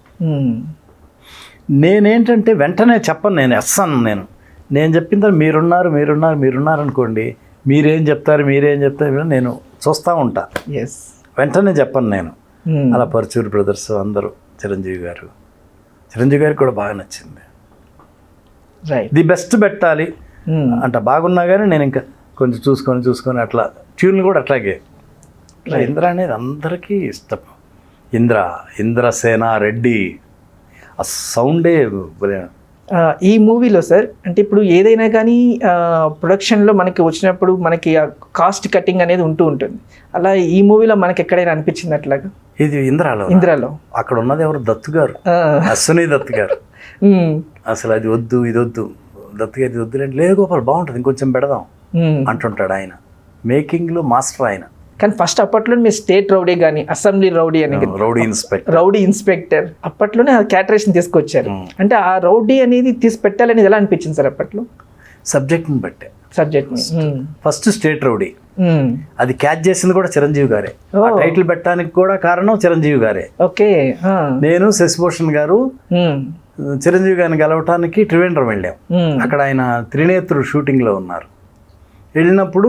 నేనేంటంటే వెంటనే చెప్పను, నేను ఎస్సాను. నేను చెప్పిన తర్వాత మీరున్నారు అనుకోండి, మీరేం చెప్తారు నేను చూస్తూ ఉంటా. వెంటనే చెప్పను నేను. అలా పరచూరి బ్రదర్స్ అందరూ, చిరంజీవి గారికి కూడా బాగా నచ్చింది. ది బెస్ట్ పెట్టాలి అంట బాగున్నా కానీ నేను ఇంకా కొంచెం చూసుకొని అట్లా ట్యూన్లు కూడా అట్లాగే. ఇంద్ర అనేది అందరికీ ఇష్టం. ఇంద్రసేన రెడ్డి ఆ సౌండే. ఈ మూవీలో సార్ అంటే ఇప్పుడు ఏదైనా కానీ ప్రొడక్షన్లో మనకి వచ్చినప్పుడు మనకి కాస్ట్ కటింగ్ అనేది ఉంటుంది. అలా ఈ మూవీలో మనకి ఎక్కడైనా అనిపించింది అట్లాగా? ఇది ఇంద్రాలో అక్కడ ఉన్నది ఎవరు? దత్తు గారు, అశ్విని దత్తు గారు. అసలు అది వద్దు, ఇది వద్దు, దత్తు గారు ఇది వద్దులేండి, లేదు గోపాల్ బాగుంటుంది ఇంకొంచెం పెడదాం అంటుంటాడు ఆయన. మేకింగ్లో మాస్టర్ ఆయన. కానీ ఫస్ట్ అప్పట్లో మీరు స్టేట్ రౌడీ కానీ అసెంబ్లీ రౌడీ అని రౌడీ ఇన్స్పెక్టర్ అప్పట్లోనే ఆ క్యాటరేషన్ తీసుకొచ్చారు. అంటే ఆ రౌడీ అనేది తీసి పెట్టాలనేది ఎలా అనిపించింది సార్ అప్పట్లో? సబ్జెక్ట్ని బట్టే. ఫస్ట్ స్టేట్ రౌడీ అది క్యాచ్ చేసింది కూడా చిరంజీవి గారే. టైటిల్ పెట్టడానికి కూడా కారణం చిరంజీవి గారే. ఓకే. నేను శశిభూషణ్ గారు చిరంజీవి గారిని గెలవటానికి త్రివేంద్రం వెళ్ళాం. అక్కడ ఆయన త్రినేత్రుడు షూటింగ్లో ఉన్నారు. వెళ్ళినప్పుడు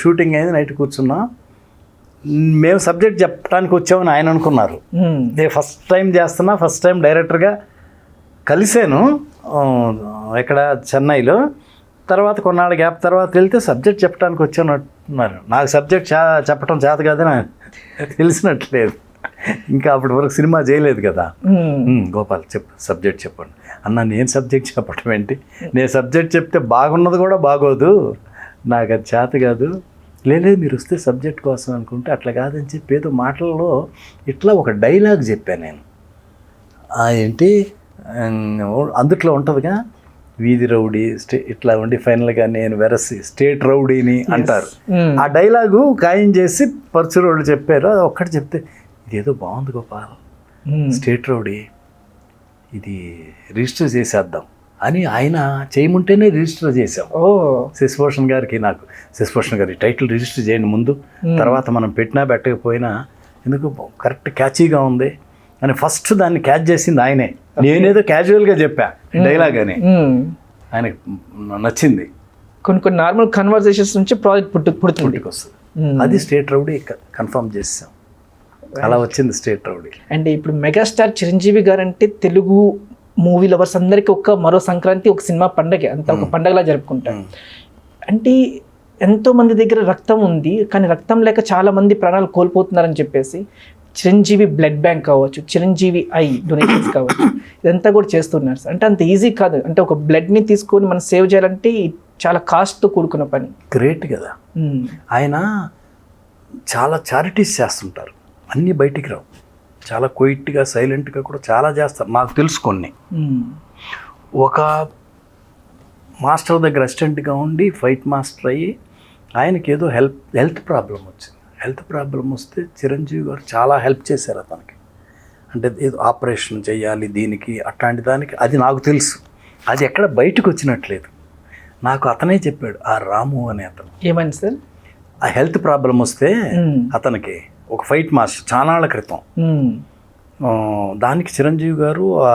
షూటింగ్ అయింది, నైట్ కూర్చున్నా. మేము సబ్జెక్ట్ చెప్పడానికి వచ్చామని ఆయన అనుకున్నారు. నేను ఫస్ట్ టైం డైరెక్టర్గా కలిశాను ఇక్కడ చెన్నైలో. తర్వాత కొన్నాళ్ళ గ్యాప్ తర్వాత వెళ్తే సబ్జెక్ట్ చెప్పడానికి వచ్చాను అంటున్నారు. నాకు సబ్జెక్ట్ చెప్పడం చేత కాదని తెలిసినట్లేదు. ఇంకా అప్పటి వరకు సినిమా చేయలేదు కదా. గోపాల్ సబ్జెక్ట్ చెప్పండి అన్న. నేను సబ్జెక్ట్ చెప్పడం ఏంటి, నేను సబ్జెక్ట్ చెప్తే బాగున్నది కూడా బాగోదు, నాకు అది చేత కాదు. లేదు మీరు వస్తే సబ్జెక్ట్ కోసం అనుకుంటే అట్లా కాదని చెప్పి ఏదో మాటల్లో ఇట్లా ఒక డైలాగ్ చెప్పాను నేను. ఏంటి అందుట్లో ఉంటుందిగా, వీధి రౌడీ ఇట్లా ఉండి ఫైనల్గా నేను వెరసి స్టేట్ రౌడీని అంటారు. ఆ డైలాగు ఖాయం చేసి పరుచూరు వాళ్ళు చెప్పారు. అది ఒక్కటి చెప్తే ఇదేదో బాగుంది గోపాల్, స్టేట్ రౌడీ, ఇది రిజిస్టర్ చేసేద్దాం అని ఆయన చేయముంటేనే రిజిస్టర్ చేసాం. శశిభూషణ్ గారికి నాకు, శశిభూషణ్ గారి టైటిల్ రిజిస్టర్ చేయండి ముందు, తర్వాత మనం పెట్టినా పెట్టకపోయినా ఎందుకు కరెక్ట్ క్యాచీగా ఉంది అని ఫస్ట్ దాన్ని క్యాచ్ చేసింది ఆయనే. నేనేదో క్యాజువల్గా చెప్పా డైలాగ్ అని, ఆయనకి నచ్చింది. కొన్ని నార్మల్ కన్వర్జేషన్స్ నుంచి ప్రాజెక్ట్ పుట్టుకు వస్తుంది. అది స్టేట్ రౌడీ కన్ఫర్మ్ చేసాం, అలా వచ్చింది స్టేట్ రౌడీ. అండ్ ఇప్పుడు మెగాస్టార్ చిరంజీవి గారు అంటే తెలుగు మూవీ లవర్స్ అందరికీ మరో సంక్రాంతి ఒక సినిమా పండగ, అంత ఒక పండగలా జరుపుకుంటారు. అంటే ఎంతో మంది దగ్గర రక్తం ఉంది, కానీ రక్తం లేక చాలా మంది ప్రాణాలు కోల్పోతున్నారని చెప్పేసి చిరంజీవి బ్లడ్ బ్యాంక్ కావచ్చు, చిరంజీవి ఐ డొనేషన్స్ కావచ్చు, ఇదంతా కూడా చేస్తున్నారు సార్. అంటే అంత ఈజీ కాదు, అంటే ఒక బ్లడ్ని తీసుకొని మనం సేవ్ చేయాలంటే చాలా కాస్ట్తో కూడుకున్న పని. గ్రేట్ కదా. ఆయన చాలా చారిటీస్ చేస్తుంటారు, అన్నీ బయటికి రావు, చాలా క్వైట్గా సైలెంట్గా కూడా చాలా చేస్తారు. నాకు తెలుసు కొన్ని. ఒక మాస్టర్ దగ్గర అసిస్టెంట్గా ఉండి ఫైట్ మాస్టర్ అయ్యి ఆయనకి ఏదో హెల్త్ ప్రాబ్లం వచ్చింది. హెల్త్ ప్రాబ్లం వస్తే చిరంజీవి గారు చాలా హెల్ప్ చేశారు అతనికి. అంటే ఏదో ఆపరేషన్ చేయాలి దీనికి అట్లాంటి దానికి, అది నాకు తెలుసు. అది ఎక్కడ బయటకు వచ్చినట్లేదు, నాకు అతనే చెప్పాడు. ఆ రాము అనే అతను ఏమైంది సార్, ఆ హెల్త్ ప్రాబ్లం వస్తే అతనికి ఒక ఫైట్ మాస్టర్ చానాళ్ళ క్రితం, దానికి చిరంజీవి గారు ఆ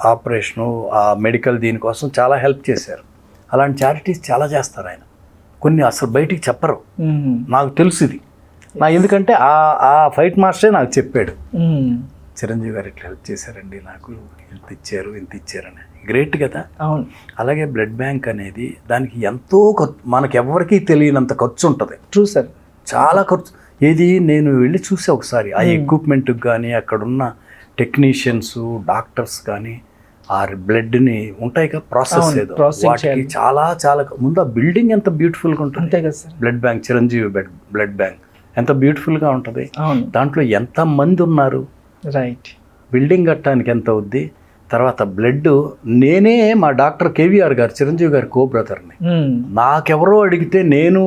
ఆపరేషను ఆ మెడికల్ దీనికోసం చాలా హెల్ప్ చేశారు. అలాంటి చారిటీస్ చాలా చేస్తారు ఆయన, కొన్ని అసలు బయటికి చెప్పరు. నాకు తెలుసు ఇది, ఎందుకంటే ఆ ఫైట్ మాస్టరే నాకు చెప్పాడు, చిరంజీవి గారు ఇట్లా హెల్ప్ చేశారండి, నాకు ఇంత ఇచ్చారని. గ్రేట్ కదా. అవును. అలాగే బ్లడ్ బ్యాంక్ అనేది దానికి ఎంతో మనకి ఎవరికీ తెలియనంత ఖర్చు ఉంటుంది. ట్రూ సార్, చాలా ఖర్చు. ఏది నేను వెళ్ళి చూసా ఒకసారి, ఆ ఎక్విప్మెంట్కి కానీ అక్కడున్న టెక్నీషియన్స్ డాక్టర్స్ కానీ ఆ బ్లడ్ని ఉంటాయి కదా ప్రాసెస్ ఏదో, వాటికి చాలా చాలా ముందు ఆ బిల్డింగ్ ఎంత బ్యూటిఫుల్గా ఉంటుంది. అంతే కదా sir, blood bank, Chiranjeevi blood bank ఎంత బ్యూటిఫుల్గా ఉంటుంది. దాంట్లో ఎంత మంది ఉన్నారు, రైట్, బిల్డింగ్ కట్టడానికి ఎంత అవుద్ది. తర్వాత బ్లడ్ నేనే మా డాక్టర్ కేవీఆర్ గారు చిరంజీవి గారి కో బ్రదర్ని, నాకెవరో అడిగితే నేను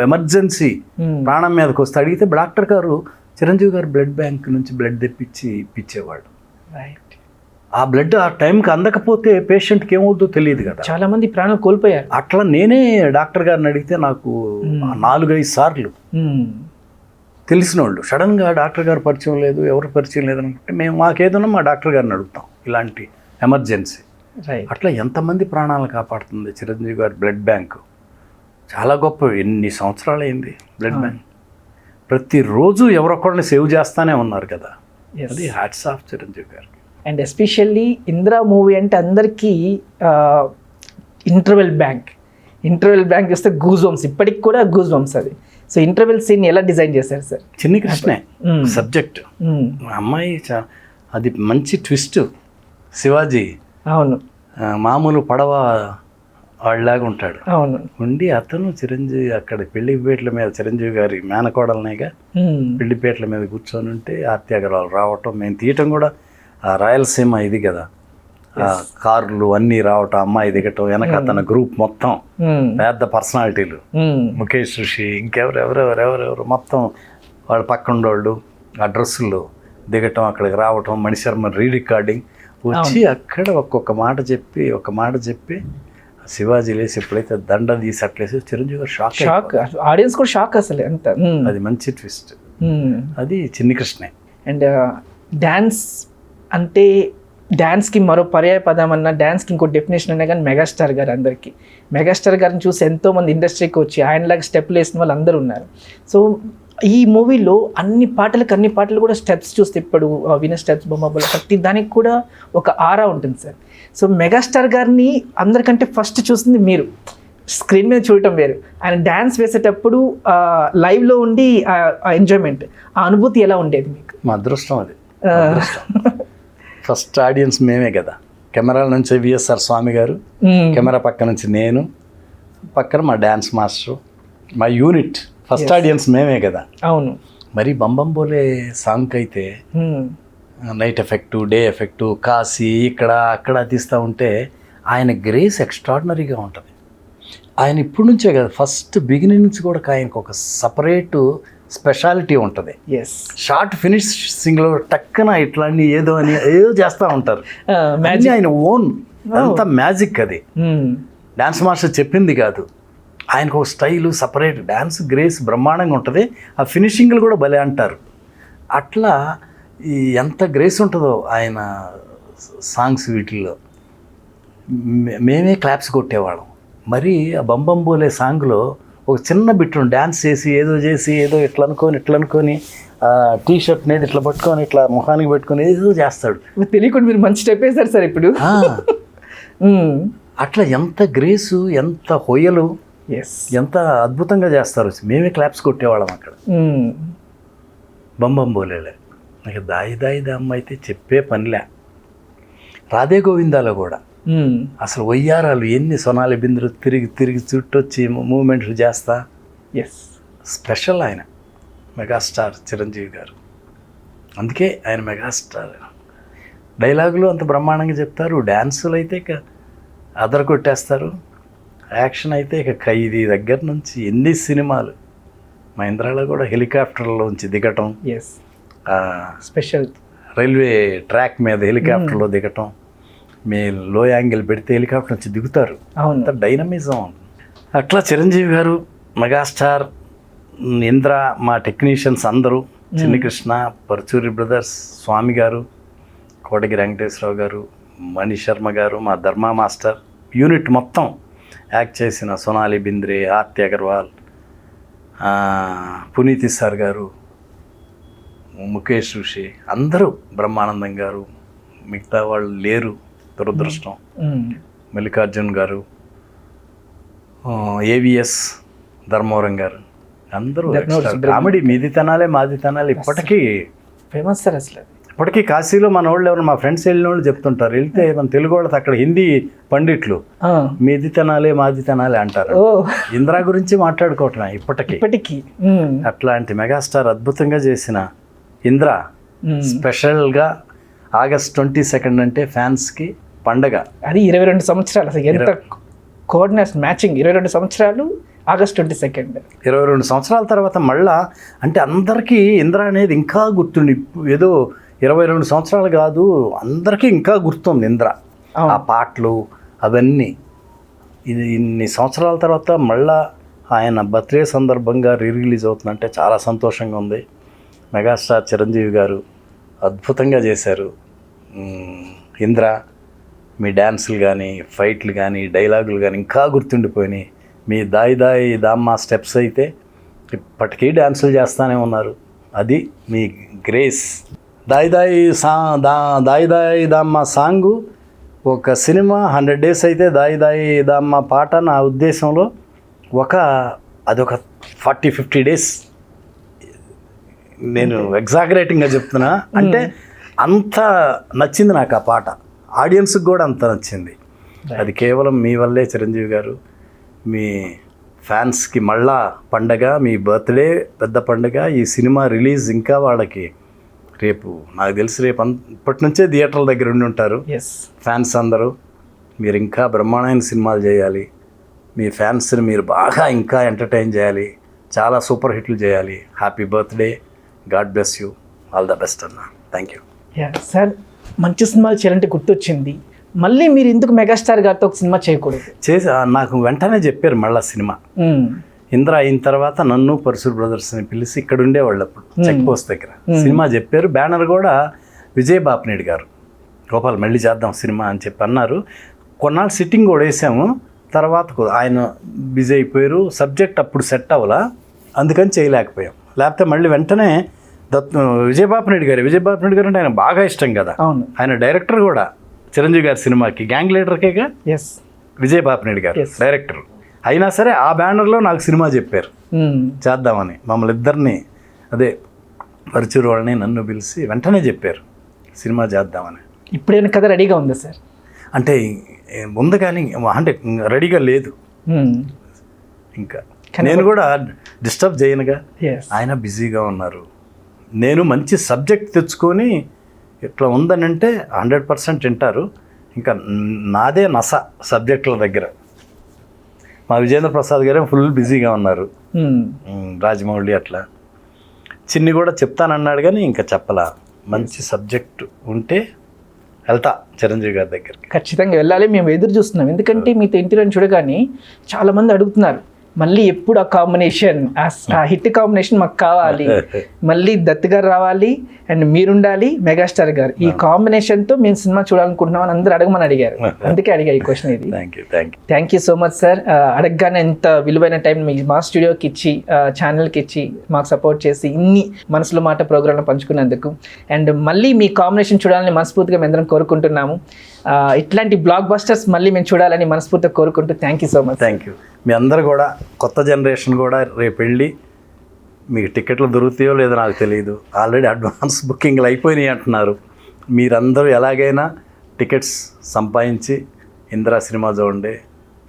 ఎమర్జెన్సీ ప్రాణం మీదకి వస్తే అడిగితే డాక్టర్ గారు చిరంజీవి గారు బ్లడ్ బ్యాంక్ నుంచి బ్లడ్ తెప్పించి ఇప్పించేవాళ్ళు. రైట్. ఆ బ్లడ్ ఆ టైంకి అందకపోతే పేషెంట్కి ఏమవుతుందో తెలియదు కదా, చాలా మంది ప్రాణం కోల్పోయారు. అట్లా నేనే డాక్టర్ గారిని అడిగితే నాకు 4-5 సార్లు తెలిసిన వాళ్ళు సడన్గా డాక్టర్ గారు పరిచయం లేదు, ఎవరు పరిచయం లేదనుకుంటే మేము మాకేదన్నా మా డాక్టర్ గారిని అడుగుతాం ఇలాంటి ఎమర్జెన్సీ. అట్లా ఎంతమంది ప్రాణాలను కాపాడుతుంది చిరంజీవి గారి బ్లడ్ బ్యాంకు. చాలా గొప్ప, ఎన్ని సంవత్సరాలు అయింది బ్లడ్ బ్యాంక్, ప్రతిరోజు ఎవరొకరిని సేవ్ చేస్తానే ఉన్నారు కదా. అది హ్యాట్స్ ఆఫ్ చిరంజీవి గారికి. అండ్ ఎస్పెషల్లీ ఇందిరా మూవీ అంటే అందరికీ ఇంటర్వెల్ బ్యాంక్ చూస్తే గూజ్ బంప్స్, ఇప్పటికి కూడా గూజ్ బంప్స్ అది. సో ఇంటర్వెల్ సీన్ ఎలా డిజైన్ చేశారు సార్? చిన్ని కృష్ణే సబ్జెక్ట్, అమ్మాయి అది మంచి ట్విస్ట్. శివాజీ అవును మామూలు పడవ వాళ్ళలాగా ఉంటాడు, అవును, ఉండి అతను చిరంజీవి అక్కడ పెళ్లిపేటల మీద చిరంజీవి గారి మేనకోడలనేగా పెళ్లిపేటల మీద కూర్చొని ఉంటే ఆర్తి అగర్వాల్ రావటం, మేము తీయటం కూడా రాయలసీమ ఇది కదా, కార్లు అన్నీ రావటం, అమ్మాయి దిగటం, వెనక తన గ్రూప్ మొత్తం పెద్ద పర్సనాలిటీలు, ముఖేష్ ఋషి ఇంకెవరెవరెవరెవరెవరు మొత్తం వాళ్ళ పక్కన ఆ డ్రెస్సులు దిగటం, అక్కడికి రావటం, మణిశర్మ రికార్డింగ్ వచ్చి అక్కడ ఒక్కొక్క మాట చెప్పి శివాజీ లేసి ఎప్పుడైతే దండ తీసి అట్లేసి చిరంజీవి గారు షాక్, ఆడియన్స్ కూడా షాక్ అసలు ఎంత. అది మంచి ట్విస్ట్, అది చిన్ని కృష్ణే. అండ్ డ్యాన్స్ అంటే డ్యాన్స్కి మరో పర్యాయ పదం అన్న, డ్యాన్స్కి ఇంకో డెఫినేషన్ అన్నా కానీ మెగాస్టార్ గారు. అందరికీ మెగాస్టార్ గారిని చూసి ఎంతోమంది ఇండస్ట్రీకి వచ్చి ఆయనలాగా స్టెప్లు వేసిన వాళ్ళు అందరూ ఉన్నారు. సో ఈ మూవీలో అన్ని పాటలు కూడా స్టెప్స్ చూస్తే ఇప్పుడు విన స్టెప్స్ బొమ్మబుల ప్రతి దానికి కూడా ఒక ఆరా ఉంటుంది సార్. సో మెగాస్టార్ గారిని అందరికంటే ఫస్ట్ చూసింది మీరు. స్క్రీన్ మీద చూడటం వేరు, ఆయన డ్యాన్స్ వేసేటప్పుడు లైవ్లో ఉండి ఆ ఎంజాయ్మెంట్, ఆ అనుభూతి ఎలా ఉండేది మీకు? మా అదృష్టం అది. ఫస్ట్ ఆడియన్స్ మేమే కదా. కెమెరాల నుంచి విఎస్ఆర్ స్వామి గారు, కెమెరా పక్క నుంచి నేను, పక్కన మా డ్యాన్స్ మాస్టర్, మా యూనిట్. ఫస్ట్ ఆడియన్స్ మేమే కదా. అవును. మరి బంబం బోలే సాంగ్ అయితే night effect, day effect, Kashi ఇక్కడ అక్కడ తీస్తూ ఉంటే ఆయన గ్రేస్ ఎక్స్ట్రాడినరీగా ఉంటుంది. ఆయన ఇప్పటి నుంచే కదా, ఫస్ట్ బిగినింగ్ నుంచి కూడా ఆయనకు ఒక సపరేటు స్పెషాలిటీ ఉంటుంది. ఎస్. షార్ట్ ఫినిషింగ్లో టక్కన ఇట్లాంటి ఏదో చేస్తూ ఉంటారు. ఆయన ఓన్ అంతా మ్యాజిక్ అది. డాన్స్ మాస్టర్ చెప్పింది కాదు, ఆయనకు ఒక స్టైలు సపరేట్, డ్యాన్స్ గ్రేస్ బ్రహ్మాండంగా ఉంటుంది. ఆ ఫినిషింగ్లు కూడా భలే అంటారు. అట్లా ఈ ఎంత గ్రేస్ ఉంటుందో ఆయన సాంగ్స్ వీటిల్లో మేమే క్లాప్స్ కొట్టేవాళ్ళం. మరి ఆ బంబం బోలే సాంగ్లో ఒక చిన్న బిట్టు డ్యాన్స్ చేసి ఏదో ఇట్లా అనుకొని టీ షర్ట్ అనేది ఇట్లా పట్టుకొని ఇట్లా ముఖానికి పెట్టుకొని ఏదో చేస్తాడు. తెలియకుండా మీరు మంచి స్టెప్ వేశారు సార్ ఇప్పుడు. అట్లా ఎంత గ్రేసు, ఎంత హొయ్యలు, ఎంత అద్భుతంగా చేస్తారు. మేమే క్లాప్స్ కొట్టేవాళ్ళం అక్కడ. బంబం బోలేలే నాకు దాయి దామ్మ అయితే చెప్పే పనిలే. రాధే గోవిందాలో కూడా అసలు వయ్యారాలు ఎన్ని సొనాలి బిందులు తిరిగి చుట్టొచ్చి మూమెంట్లు చేస్తా. స్పెషల్ ఆయన మెగాస్టార్ చిరంజీవి గారు. అందుకే ఆయన మెగాస్టార్. డైలాగులు అంత బ్రహ్మాండంగా చెప్తారు, డ్యాన్సులు అయితే ఇక అదర కొట్టేస్తారు, యాక్షన్ అయితే ఇక ఖైదీ దగ్గర నుంచి ఎన్ని సినిమాలు. మహేంద్రాలో కూడా హెలికాప్టర్లోంచి దిగటం, స్పెషల్ రైల్వే ట్రాక్ మీద హెలికాప్టర్లో దిగటం, మీ లో యాంగిల్ పెడితే హెలికాప్టర్ నుంచి దిగుతారు, అంత డైనమిజం. అట్లా చిరంజీవి గారు మెగాస్టార్. ఇంద్ర, మా టెక్నీషియన్స్ అందరూ, చిన్ని కృష్ణ, పరుచూరి బ్రదర్స్, స్వామి గారు, కోటగి వెంకటేశ్వరరావు గారు, మణి శర్మ గారు, మా ధర్మా మాస్టర్, యూనిట్ మొత్తం యాక్ట్ చేసిన సోనాలి బింద్రే, ఆర్తి అగర్వాల్, పునీత్ సార్ గారు, ముఖేష్ ఋషి, అందరూ, బ్రహ్మానందం గారు, మిగతా వాళ్ళు లేరు దురదృష్టం, మల్లికార్జున్ గారు, ఏవిఎస్ ధర్మవరం గారు, అందరూ కామెడీ. మీది తనాలే మాది తనాలే ఇప్పటికీ ఫేమస్ సార్. అసలు ఇప్పటికీ కాశీలో మన వాళ్ళు ఎవరు, మా ఫ్రెండ్స్ వెళ్ళిన వాళ్ళు చెప్తుంటారు, వెళ్తే మన తెలుగు వాళ్ళతో అక్కడ హిందీ పండిట్లు మీది తనాలే మాది తనాలే అంటారు. ఇందిరా గురించి మాట్లాడుకోవటం ఇప్పటికీ. అట్లాంటి మెగాస్టార్ అద్భుతంగా చేసిన ఇంద్ర స్పెషల్గా ఆగస్ట్ 22 అంటే ఫ్యాన్స్కి పండగ. అది 22 సంవత్సరాలు. అసలు ఎంత కోఆర్డినేషన్, మ్యాచింగ్. 22 సంవత్సరాలు, ఆగస్ట్ 22. 22 సంవత్సరాల తర్వాత మళ్ళా అంటే అందరికీ ఇంద్ర అనేది ఇంకా గుర్తుండి, ఏదో 22 సంవత్సరాలు కాదు, అందరికీ ఇంకా గుర్తుంది ఇంద్ర. ఆ పాటలు అవన్నీ ఇది ఇన్ని సంవత్సరాల తర్వాత మళ్ళా ఆయన బర్త్డే సందర్భంగా రిలీజ్ అవుతుందంటే చాలా సంతోషంగా ఉంది. మెగాస్టార్ చిరంజీవి గారు అద్భుతంగా చేశారు. ఇంద్ర, మీ డ్యాన్సులు కానీ, ఫైట్లు కానీ, డైలాగులు కానీ ఇంకా గుర్తుండిపోయినాయి. మీ దాయి దామ్మ స్టెప్స్ అయితే ఇప్పటికీ డ్యాన్సులు చేస్తూనే ఉన్నారు. అది మీ గ్రేస్. దాయి దామ్మ సాంగు ఒక సినిమా 100 days అయితే దాయి దామ్మ పాట నా ఉద్దేశంలో అదొక 40-50 days. నేను ఎగ్జాగరేటింగ్గా చెప్తున్నా. అంటే అంత నచ్చింది నాకు ఆ పాట, ఆడియన్స్కి కూడా అంత నచ్చింది. అది కేవలం మీ వల్లే చిరంజీవి గారు. మీ ఫ్యాన్స్కి మళ్ళా పండగ, మీ బర్త్డే పెద్ద పండగ. ఈ సినిమా రిలీజ్ ఇంకా వాళ్ళకి రేపు, నాకు తెలిసి రేపు ఇప్పటి నుంచే థియేటర్ల దగ్గర ఉండి ఉంటారు ఫ్యాన్స్ అందరూ. మీరు ఇంకా బ్రహ్మాండమైన సినిమాలు చేయాలి, మీ ఫ్యాన్స్ని మీరు బాగా ఇంకా ఎంటర్టైన్ చేయాలి, చాలా సూపర్ హిట్లు చేయాలి. Happy birthday, God bless you, all the best అన్న. Thank you. సార్, మంచి సినిమాలు చేయాలంటే గుర్తొచ్చింది, మళ్ళీ మీరు ఎందుకు మెగాస్టార్ గారితో ఒక సినిమా చేయకూడదు? నాకు వెంటనే చెప్పారు మళ్ళీ సినిమా. ఇంద్ర అయిన తర్వాత నన్ను పరశుర్ బ్రదర్స్ని పిలిచి ఇక్కడ ఉండేవాళ్ళు అప్పుడు చెక్ పోస్ట్ దగ్గర సినిమా చెప్పారు. బ్యానర్ కూడా విజయ్ బాపినేడు గారు, గోపాల్ మళ్ళీ చేద్దాం సినిమా అని చెప్పి అన్నారు. కొన్నాళ్ళు సిట్టింగ్ కూడా వేసాము. తర్వాత ఆయన బిజీ అయిపోయారు, సబ్జెక్ట్ అప్పుడు సెట్ అవ్వాలా, అందుకని చేయలేకపోయాం. లేకపోతే మళ్ళీ వెంటనే విజయ్ బాపినేడు గారు అంటే ఆయన బాగా ఇష్టం కదా. ఆయన డైరెక్టర్ కూడా చిరంజీవి గారి సినిమాకి, గ్యాంగ్ లీడర్కేగా విజయ్ బాపినేడు గారు డైరెక్టర్. అయినా సరే ఆ బ్యానర్లో నాకు సినిమా చెప్పారు చేద్దామని. మమ్మల్ని ఇద్దరిని అదే పరుచూరు వాళ్ళని నన్ను పిలిచి వెంటనే చెప్పారు సినిమా చేద్దామని. ఇప్పుడైనా కథ రెడీగా ఉందా సార్? అంటే ఉంది కానీ అంటే రెడీగా లేదు ఇంకా. నేను కూడా డిస్టర్బ్ చేయనుగా, ఆయన బిజీగా ఉన్నారు. నేను మంచి సబ్జెక్ట్ తెచ్చుకొని ఇట్లా ఉందని అంటే 100% వింటారు. ఇంకా నాదే నస సబ్జెక్టుల దగ్గర. మా విజేంద్ర ప్రసాద్ గారే ఫుల్ బిజీగా ఉన్నారు, రాజమౌళి అట్లా. చిన్ని కూడా చెప్తానన్నాడు కానీ ఇంకా చెప్పలా. మంచి సబ్జెక్ట్ ఉంటే వెళ్తా చిరంజీవి గారి దగ్గరికి. ఖచ్చితంగా వెళ్ళాలి, మేము ఎదురు చూస్తున్నాం. ఎందుకంటే మీతో ఇంటర్వ్యూ చూడగానే చాలామంది అడుగుతున్నారు మళ్ళీ ఎప్పుడు ఆ కాంబినేషన్, ఆ హిట్ కాంబినేషన్ మాకు కావాలి, మళ్ళీ దత్ గారు రావాలి అండ్ మీరుండాలి, మెగాస్టార్ గారు, ఈ కాంబినేషన్తో మేము సినిమా చూడాలనుకుంటున్నాం అని అందరూ అడగమని అడిగారు. అందుకే అడిగా ఈ క్వశ్చన్. ఇది thank you so much sir. అడగగానే ఎంత విలువైన టైం మా స్టూడియోకి ఇచ్చి, ఛానల్కి ఇచ్చి, మాకు సపోర్ట్ చేసి ఇన్ని మనసులో మాట ప్రోగ్రాంలో పంచుకున్నందుకు, అండ్ మళ్ళీ మీ కాంబినేషన్ చూడాలని మనస్ఫూర్తిగా మేము అందరం కోరుకుంటున్నాము. ఇట్లాంటి బ్లాక్ బస్టర్స్ మళ్ళీ మేము చూడాలని మనస్ఫూర్తిగా కోరుకుంటూ thank you so much. Thank you. మీ అందరు కూడా కొత్త జనరేషన్ కూడా రేపు వెళ్ళి మీకు టికెట్లు దొరుకుతాయో లేదో నాకు తెలియదు. ఆల్రెడీ అడ్వాన్స్ బుకింగ్లు అయిపోయినాయి అంటున్నారు. మీరందరూ ఎలాగైనా టికెట్స్ సంపాదించి ఇందిరా సినిమా చూడండి.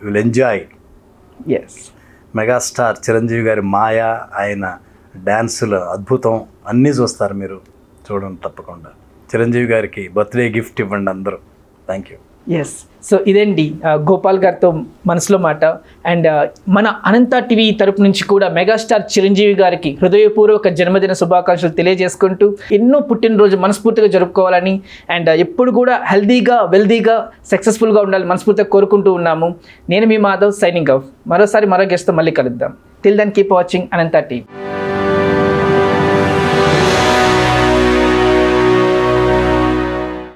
Will enjoy. Yes, megastar Chiranjeevi గారి మాయ, ఆయన డ్యాన్సులు అద్భుతం అన్నీ చూస్తారు మీరు. చూడండి తప్పకుండా. చిరంజీవి గారికి బర్త్డే గిఫ్ట్ ఇవ్వండి అందరూ. Thank you. ఎస్, సో ఇదేంటి గోపాల్ గారితో మనసులో మాట. అండ్ మన అనంత టీవీ తరపు నుంచి కూడా మెగాస్టార్ చిరంజీవి గారికి హృదయపూర్వక జన్మదిన శుభాకాంక్షలు తెలియజేసుకుంటూ ఎన్నో పుట్టినరోజు మనస్ఫూర్తిగా జరుపుకోవాలని, అండ్ ఎప్పుడు కూడా హెల్దీగా, వెల్దీగా, సక్సెస్ఫుల్గా ఉండాలని మనస్ఫూర్తిగా కోరుకుంటూ ఉన్నాము. నేను మీ మాధవ్, సైనింగ్ ఆఫ్. మరోసారి మరో గెస్ట్తో మళ్ళీ కలుద్దాం. టిల్ దెన్ కీప్ వాచింగ్ అనంత టీవీ.